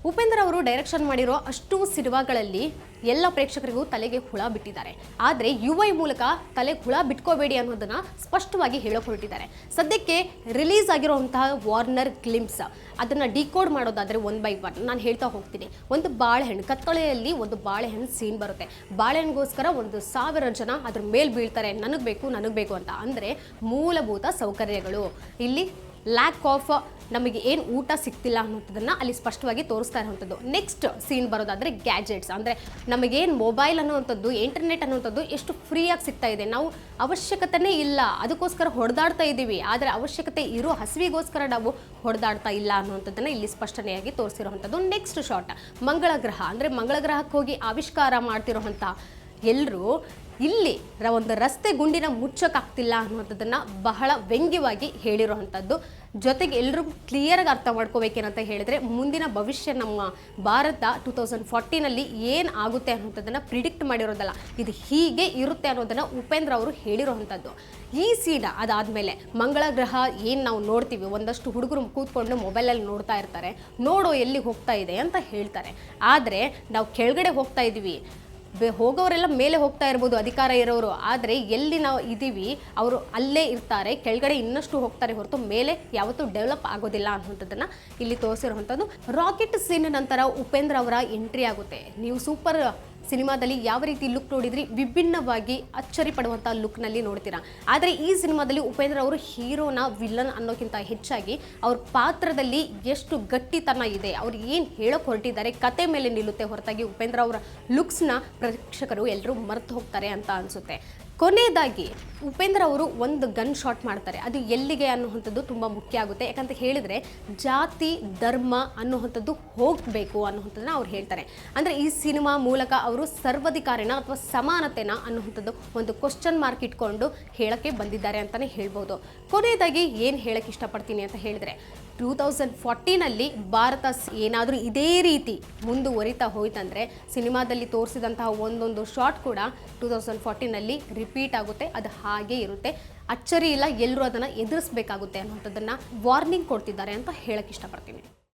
ಉಪೇಂದ್ರ ಅವರು ಡೈರೆಕ್ಷನ್ ಮಾಡಿರೋ ಅಷ್ಟು ಸಿನಿಮಾಗಳಲ್ಲಿ ಎಲ್ಲ ಪ್ರೇಕ್ಷಕರಿಗೂ ತಲೆಗೆ ಹುಳ ಬಿಟ್ಟಿದ್ದಾರೆ. ಆದರೆ ಯುವೈ ಮೂಲಕ ತಲೆಗೆ ಹುಳ ಬಿಟ್ಕೋಬೇಡಿ ಅನ್ನೋದನ್ನ ಸ್ಪಷ್ಟವಾಗಿ ಹೇಳೋಕೆ ಹೊರಟಿದ್ದಾರೆ. ಸದ್ಯಕ್ಕೆ ರಿಲೀಸ್ ಆಗಿರುವಂತಹ ವಾರ್ನರ್ ಗ್ಲಿಮ್ಸ್ ಅದನ್ನ ಡಿಕೋಡ್ ಮಾಡೋದಾದ್ರೆ 1 by 1 ನಾನು ಹೇಳ್ತಾ ಹೋಗ್ತೀನಿ. ಒಂದು ಬಾಳೆಹಣ್ಣು ಕತ್ತಲೆಯಲ್ಲಿ ಒಂದು ಬಾಳೆಹಣ್ಣು ಸೀನ್ ಬರುತ್ತೆ. ಬಾಳೆಹಣ್ಣಿಗೋಸ್ಕರ 1,000 ಜನ ಅದ್ರ ಮೇಲೆ ಬೀಳ್ತಾರೆ, ನನಗೆ ಬೇಕು ಅಂತ. ಅಂದರೆ ಮೂಲಭೂತ ಸೌಕರ್ಯಗಳು ಇಲ್ಲಿ ಲ್ಯಾಕ್ ಆಫ್ ನಮಗೆ ಏನು ಊಟ ಸಿಗ್ತಿಲ್ಲ ಅನ್ನೋದನ್ನ ಅಲ್ಲಿ ಸ್ಪಷ್ಟವಾಗಿ ತೋರಿಸ್ತಾ ಇರುವಂಥದ್ದು. ನೆಕ್ಸ್ಟ್ ಸೀನ್ ಬರೋದಾದರೆ ಗ್ಯಾಜೆಟ್ಸ್, ಅಂದರೆ ನಮಗೇನು ಮೊಬೈಲ್ ಅನ್ನೋವಂಥದ್ದು, ಇಂಟರ್ನೆಟ್ ಅನ್ನೋವಂಥದ್ದು ಎಷ್ಟು ಫ್ರೀಯಾಗಿ ಸಿಗ್ತಾ ಇದೆ. ನಾವು ಅವಶ್ಯಕತೆನೇ ಇಲ್ಲ, ಅದಕ್ಕೋಸ್ಕರ ಹೊಡೆದಾಡ್ತಾ ಇದ್ದೀವಿ. ಆದರೆ ಅವಶ್ಯಕತೆ ಇರೋ ಹಸಿವಿಗೋಸ್ಕರ ನಾವು ಹೊಡೆದಾಡ್ತಾ ಇಲ್ಲ ಅನ್ನೋವಂಥದ್ದನ್ನು ಇಲ್ಲಿ ಸ್ಪಷ್ಟನೆಯಾಗಿ ತೋರಿಸಿರುವಂಥದ್ದು. ನೆಕ್ಸ್ಟ್ ಶಾಟ್ ಮಂಗಳ ಗ್ರಹ, ಅಂದರೆ ಮಂಗಳ ಗ್ರಹಕ್ಕೆ ಹೋಗಿ ಆವಿಷ್ಕಾರ ಮಾಡ್ತಿರೋವಂಥ ಎಲ್ಲರೂ ಇಲ್ಲಿ ಒಂದು ರಸ್ತೆ ಗುಂಡಿನ ಮುಚ್ಚೋಕ್ಕಾಗ್ತಿಲ್ಲ ಅನ್ನೋಂಥದ್ದನ್ನು ಬಹಳ ವ್ಯಂಗ್ಯವಾಗಿ ಹೇಳಿರೋವಂಥದ್ದು. ಜೊತೆಗೆ ಎಲ್ಲರೂ ಕ್ಲಿಯರಾಗಿ ಅರ್ಥ ಮಾಡ್ಕೋಬೇಕೇನಂತ ಹೇಳಿದರೆ ಮುಂದಿನ ಭವಿಷ್ಯ ನಮ್ಮ ಭಾರತ 2040ನಲ್ಲಿ ಏನು ಆಗುತ್ತೆ ಅನ್ನೋಂಥದ್ದನ್ನು ಪ್ರಿಡಿಕ್ಟ್ ಮಾಡಿರೋದಲ್ಲ, ಇದು ಹೀಗೆ ಇರುತ್ತೆ ಅನ್ನೋದನ್ನು ಉಪೇಂದ್ರ ಅವರು ಹೇಳಿರೋವಂಥದ್ದು. ಈ ಸೀನ್ ಅದಾದಮೇಲೆ ಮಂಗಳ ಗ್ರಹ ಏನು ನಾವು ನೋಡ್ತೀವಿ, ಒಂದಷ್ಟು ಹುಡುಗರು ಕೂತ್ಕೊಂಡು ಮೊಬೈಲಲ್ಲಿ ನೋಡ್ತಾ ಇರ್ತಾರೆ, ನೋಡೋ ಎಲ್ಲಿಗೆ ಹೋಗ್ತಾ ಇದೆ ಅಂತ ಹೇಳ್ತಾರೆ. ಆದರೆ ನಾವು ಕೆಳಗಡೆ ಹೋಗ್ತಾ ಇದ್ದೀವಿ, ಹೋಗೋರೆಲ್ಲ ಮೇಲೆ ಹೋಗ್ತಾ ಇರ್ಬೋದು ಅಧಿಕಾರ ಇರೋರು, ಆದರೆ ಎಲ್ಲಿ ನಾವು ಇದ್ದೀವಿ ಅವರು ಅಲ್ಲೇ ಇರ್ತಾರೆ, ಕೆಳಗಡೆ ಇನ್ನಷ್ಟು ಹೋಗ್ತಾರೆ ಹೊರತು ಮೇಲೆ ಯಾವತ್ತೂ ಡೆವಲಪ್ ಆಗೋದಿಲ್ಲ ಅನ್ನೋಂಥದ್ದನ್ನು ಇಲ್ಲಿ ತೋರಿಸಿರುವಂಥದ್ದು. ರಾಕೆಟ್ ಸೀನ್ ನಂತರ ಉಪೇಂದ್ರ ಅವರ ಎಂಟ್ರಿ ಆಗುತ್ತೆ. ನೀವು ಸೂಪರ್ ಸಿನಿಮಾದಲ್ಲಿ ಯಾವ ರೀತಿ ಲುಕ್ ನೋಡಿದ್ರಿ, ವಿಭಿನ್ನವಾಗಿ ಅಚ್ಚರಿ ಪಡುವಂಥ ಲುಕ್ನಲ್ಲಿ ನೋಡ್ತೀರಾ. ಆದರೆ ಈ ಸಿನಿಮಾದಲ್ಲಿ ಉಪೇಂದ್ರ ಅವರು ಹೀರೋನ ವಿಲನ್ ಅನ್ನೋಕ್ಕಿಂತ ಹೆಚ್ಚಾಗಿ ಅವ್ರ ಪಾತ್ರದಲ್ಲಿ ಎಷ್ಟು ಗಟ್ಟಿತನ ಇದೆ, ಅವ್ರು ಏನು ಹೇಳೋಕೆ ಹೊರಟಿದ್ದಾರೆ ಕತೆ ಮೇಲೆ ನಿಲ್ಲುತ್ತೆ ಹೊರತಾಗಿ ಉಪೇಂದ್ರ ಅವರ ಲುಕ್ಸ್ನ ಪ್ರೇಕ್ಷಕರು ಎಲ್ಲರೂ ಮರೆತು ಹೋಗ್ತಾರೆ ಅಂತ ಅನಿಸುತ್ತೆ. ಕೊನೆಯದಾಗಿ ಉಪೇಂದ್ರ ಅವರು ಒಂದು ಗನ್ ಶಾಟ್ ಮಾಡ್ತಾರೆ. ಅದು ಎಲ್ಲಿಗೆ ಅನ್ನುವಂಥದ್ದು ತುಂಬ ಮುಖ್ಯ ಆಗುತ್ತೆ. ಯಾಕಂತ ಹೇಳಿದರೆ ಜಾತಿ ಧರ್ಮ ಅನ್ನುವಂಥದ್ದು ಹೋಗಬೇಕು ಅನ್ನುವಂಥದ್ದನ್ನ ಅವ್ರು ಹೇಳ್ತಾರೆ. ಅಂದರೆ ಈ ಸಿನಿಮಾ ಮೂಲಕ ಅವರು ಸರ್ವಾಧಿಕಾರಿನ ಅಥವಾ ಸಮಾನತೆನ ಅನ್ನುವಂಥದ್ದು ಒಂದು ಕ್ವಶನ್ ಮಾರ್ಕ್ ಇಟ್ಕೊಂಡು ಹೇಳಕ್ಕೆ ಬಂದಿದ್ದಾರೆ ಅಂತಲೇ ಹೇಳ್ಬೋದು. ಕೊನೆಯದಾಗಿ ಏನು ಹೇಳಕ್ಕೆ ಇಷ್ಟಪಡ್ತೀನಿ ಅಂತ ಹೇಳಿದರೆ 2040ನಲ್ಲಿ ಭಾರತ ಏನಾದರೂ ಇದೇ ರೀತಿ ಮುಂದುವರಿತಾ ಹೋಯ್ತಂದರೆ ಸಿನಿಮಾದಲ್ಲಿ ತೋರಿಸಿದಂತಹ ಒಂದೊಂದು ಶಾಟ್ ಕೂಡ 2040ನಲ್ಲಿ ರಿಪೀಟ್ ಆಗುತ್ತೆ. ಅದು ಹಾಗೇ ಇರುತ್ತೆ, ಅಚ್ಚರಿ ಇಲ್ಲ, ಎಲ್ಲರೂ ಅದನ್ನು ಎದುರಿಸಬೇಕಾಗುತ್ತೆ ಅನ್ನೋಂಥದ್ದನ್ನು ವಾರ್ನಿಂಗ್ ಕೊಡ್ತಿದ್ದಾರೆ ಅಂತ ಹೇಳಕ್ಕೆ ಇಷ್ಟಪಡ್ತೀನಿ.